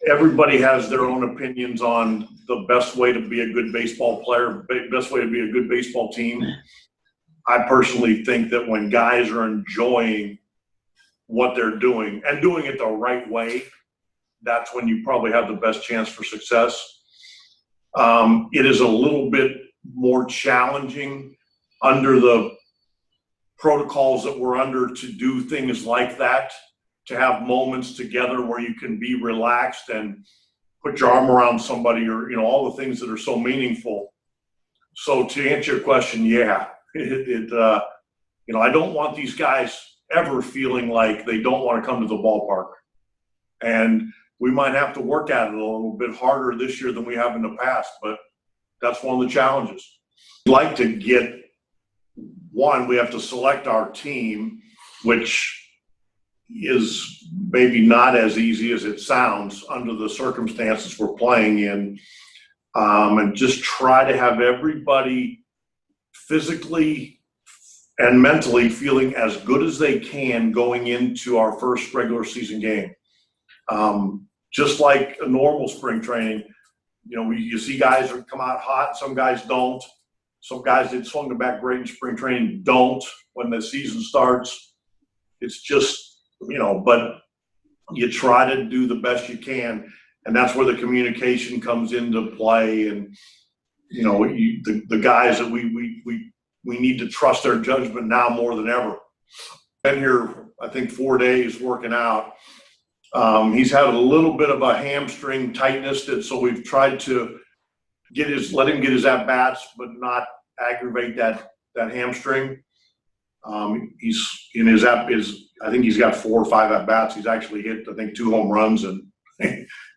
everybody has their own opinions on the best way to be a good baseball player, best way to be a good baseball team. I personally think that when guys are enjoying what they're doing and doing it the right way, that's when you probably have the best chance for success. It is a little bit more challenging under the protocols that we're under to do things like that, to have moments together where you can be relaxed and put your arm around somebody, or, all the things that are so meaningful. So to answer your question, yeah, I don't want these guys ever feeling like they don't want to come to the ballpark. And we might have to work at it a little bit harder this year than we have in the past, but that's one of the challenges. We'd like to get we have to select our team, which is maybe not as easy as it sounds under the circumstances we're playing in, and just try to have everybody physically and mentally feeling as good as they can going into our first regular season game. Just like a normal spring training, you see guys that come out hot, some guys don't. Some guys that swung the bat great in spring training don't when the season starts. It's just, but you try to do the best you can, and that's where the communication comes into play. And the guys that we need to trust their judgment now more than ever. Been here, I think, 4 days working out. He's had a little bit of a hamstring tightness, so we've tried to let him get his at bats, but not aggravate that hamstring. He's in I think he's got 4 or 5 at bats. He's actually hit, I think, 2 home runs and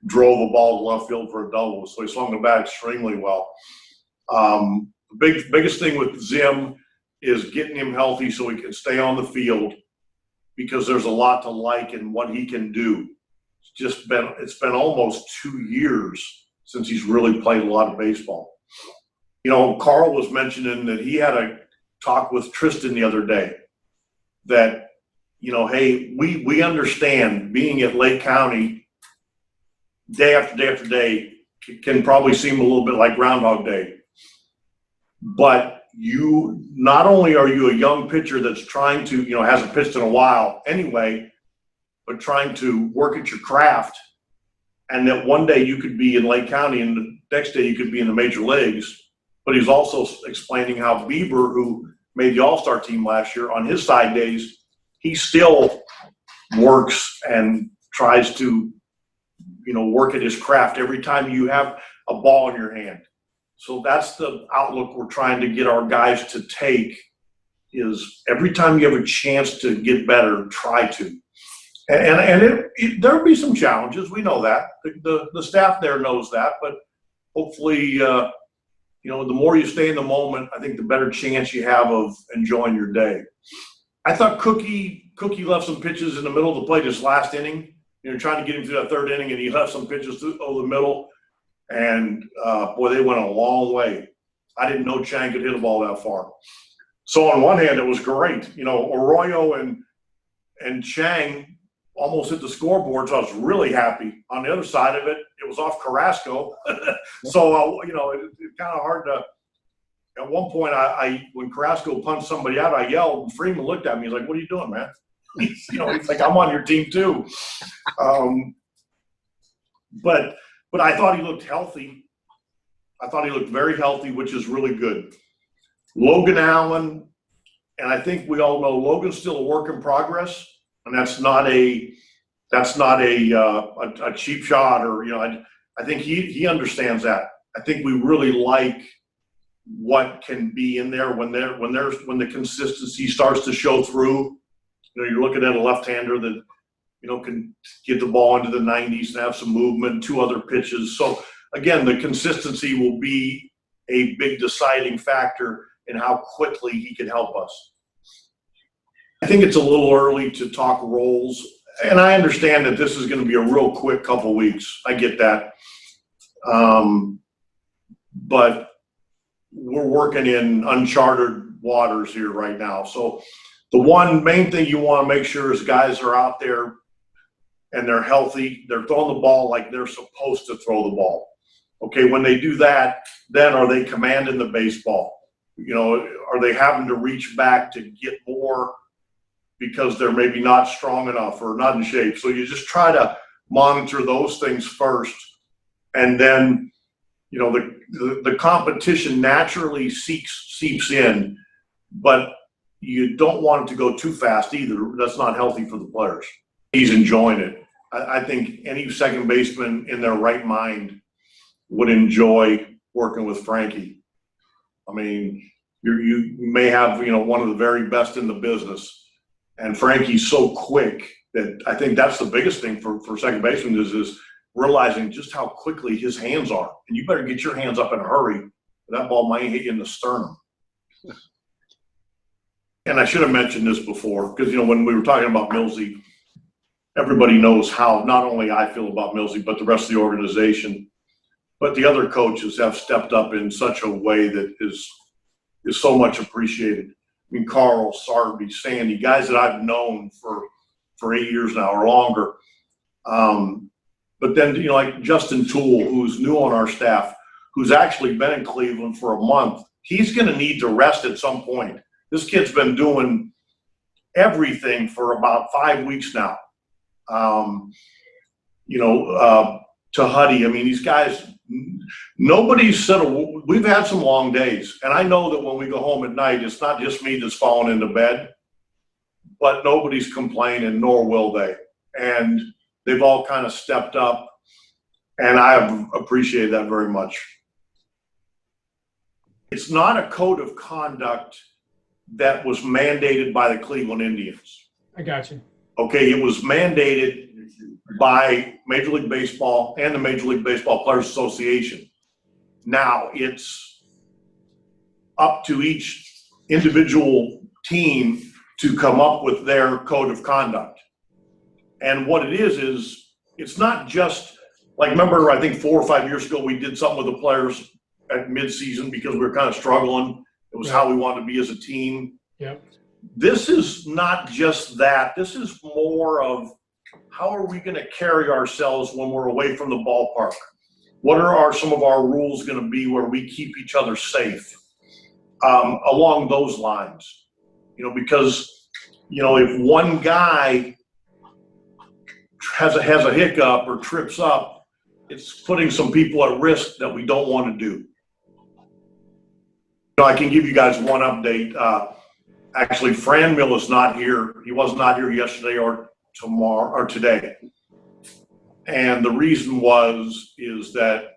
drove a ball to left field for a double. So he swung the bat extremely well. The biggest thing with Zim is getting him healthy so he can stay on the field, because there's a lot to like in what he can do. It's been almost 2 years since he's really played a lot of baseball. Carl was mentioning that he had a talk with Tristan the other day that, hey, we understand being at Lake County day after day after day can probably seem a little bit like Groundhog Day. But not only are you a young pitcher that's trying to, hasn't pitched in a while anyway, but trying to work at your craft, and that one day you could be in Lake County and the next day you could be in the major leagues. But he's also explaining how Bieber, who made the All-Star team last year, on his side days, he still works and tries to, work at his craft every time you have a ball in your hand. So that's the outlook we're trying to get our guys to take, is every time you have a chance to get better, try to. And there'll be some challenges. We know that. The staff there knows that. But hopefully, the more you stay in the moment, I think the better chance you have of enjoying your day. I thought Cookie left some pitches in the middle of the plate this last inning. Trying to get him through that 3rd inning, and he left some pitches through the middle. And, boy, they went a long way. I didn't know Chang could hit a ball that far. So on one hand, it was great. Arroyo and Chang almost hit the scoreboard, so I was really happy. On the other side of it, it was off Carrasco. So, it's kind of hard to – at one point, when Carrasco punched somebody out, I yelled, and Freeman looked at me. He's like, "What are you doing, man?" He's like, "I'm on your team too." But I thought he looked healthy. I thought he looked very healthy, which is really good. Logan Allen, and I think we all know Logan's still a work in progress, and that's not a cheap shot, or I think he understands that. I think we really like what can be in there when the consistency starts to show through. You're looking at a left-hander that can get the ball into the 90s and have some movement, 2 other pitches. So again, the consistency will be a big deciding factor in how quickly he can help us. I think it's a little early to talk roles, and I understand that this is going to be a real quick couple weeks. I get that. But we're working in uncharted waters here right now. So the one main thing you want to make sure is guys are out there and they're healthy, they're throwing the ball like they're supposed to throw the ball. Okay, when they do that, then are they commanding the baseball? You know, are they having to reach back to get more because they're maybe not strong enough or not in shape? So you just try to monitor those things first, and then, you know, the competition naturally seeps in, but you don't want it to go too fast either. That's not healthy for the players. He's enjoying it. I think any second baseman in their right mind would enjoy working with Frankie. I mean, you may have, you know, one of the very best in the business, and Frankie's so quick that I think that's the biggest thing for second baseman is realizing just how quickly his hands are. And you better get your hands up in a hurry, or that ball might hit you in the sternum. And I should have mentioned this before, because, you know, when we were talking about Millsy, everybody knows how not only I feel about Millsy, but the rest of the organization. But the other coaches have stepped up in such a way that is so much appreciated. I mean, Carl, Sarby, Sandy, guys that I've known for 8 years now or longer. But then, you know, like Justin Toole, who's new on our staff, who's actually been in Cleveland for a month, he's going to need to rest at some point. This kid's been doing everything for about 5 weeks now. You know, to Huddy, I mean, these guys, nobody's said, we've had some long days. And I know that when we go home at night, it's not just me that's falling into bed, but nobody's complaining, nor will they. And they've all kind of stepped up, and I have appreciated that very much. It's not a code of conduct that was mandated by the Cleveland Indians. I got you. Okay, it was mandated by Major League Baseball and the Major League Baseball Players Association. Now it's up to each individual team to come up with their code of conduct. And what it is it's not just like, remember, I think 4 or 5 years ago, we did something with the players at midseason because we were kind of struggling. It was how we wanted to be as a team. Yep. This is not just that. This is more of how are we going to carry ourselves when we're away from the ballpark? What are some of our rules going to be where we keep each other safe along those lines? You know, because, you know, if one guy has a hiccup or trips up, it's putting some people at risk that we don't want to do. You know, I can give you guys one update. Actually, Fran Mill is not here. He was not here yesterday or tomorrow or today. And the reason is that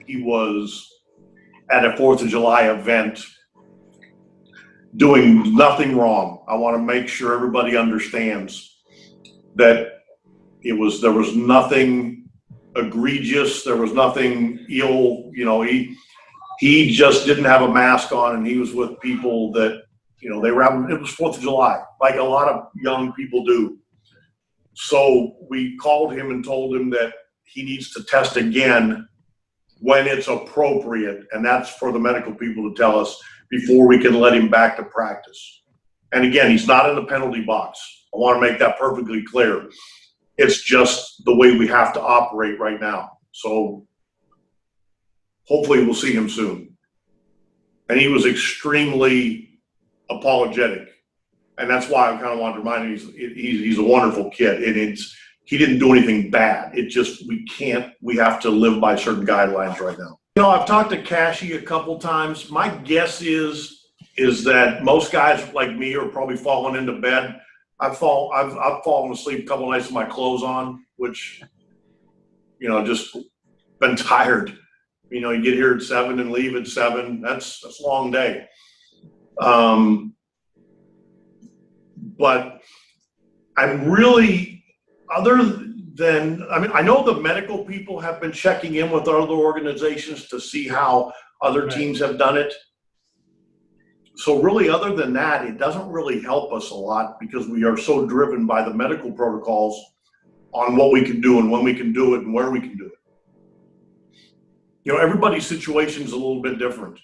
he was at a 4th of July event doing nothing wrong. I want to make sure everybody understands that there was nothing egregious. There was nothing ill. You know, he just didn't have a mask on, and he was with people that, you know, they were having, it was 4th of July, like a lot of young people do. So we called him and told him that he needs to test again when it's appropriate. And that's for the medical people to tell us before we can let him back to practice. And again, he's not in the penalty box. I want to make that perfectly clear. It's just the way we have to operate right now. So hopefully we'll see him soon. And he was extremely apologetic. And that's why I kind of wanted to remind him he's a wonderful kid. And he didn't do anything bad. It just, we have to live by certain guidelines right now. You know, I've talked to Cashy a couple times. My guess is that most guys like me are probably falling into bed. I've fallen asleep a couple of nights with my clothes on, which, you know, just been tired. You know, you get here at 7 and leave at 7. That's a long day. But I'm really, other than, I mean, I know the medical people have been checking in with other organizations to see how other teams have done it. So really, other than that, it doesn't really help us a lot because we are so driven by the medical protocols on what we can do and when we can do it and where we can do it. You know, everybody's situation is a little bit different.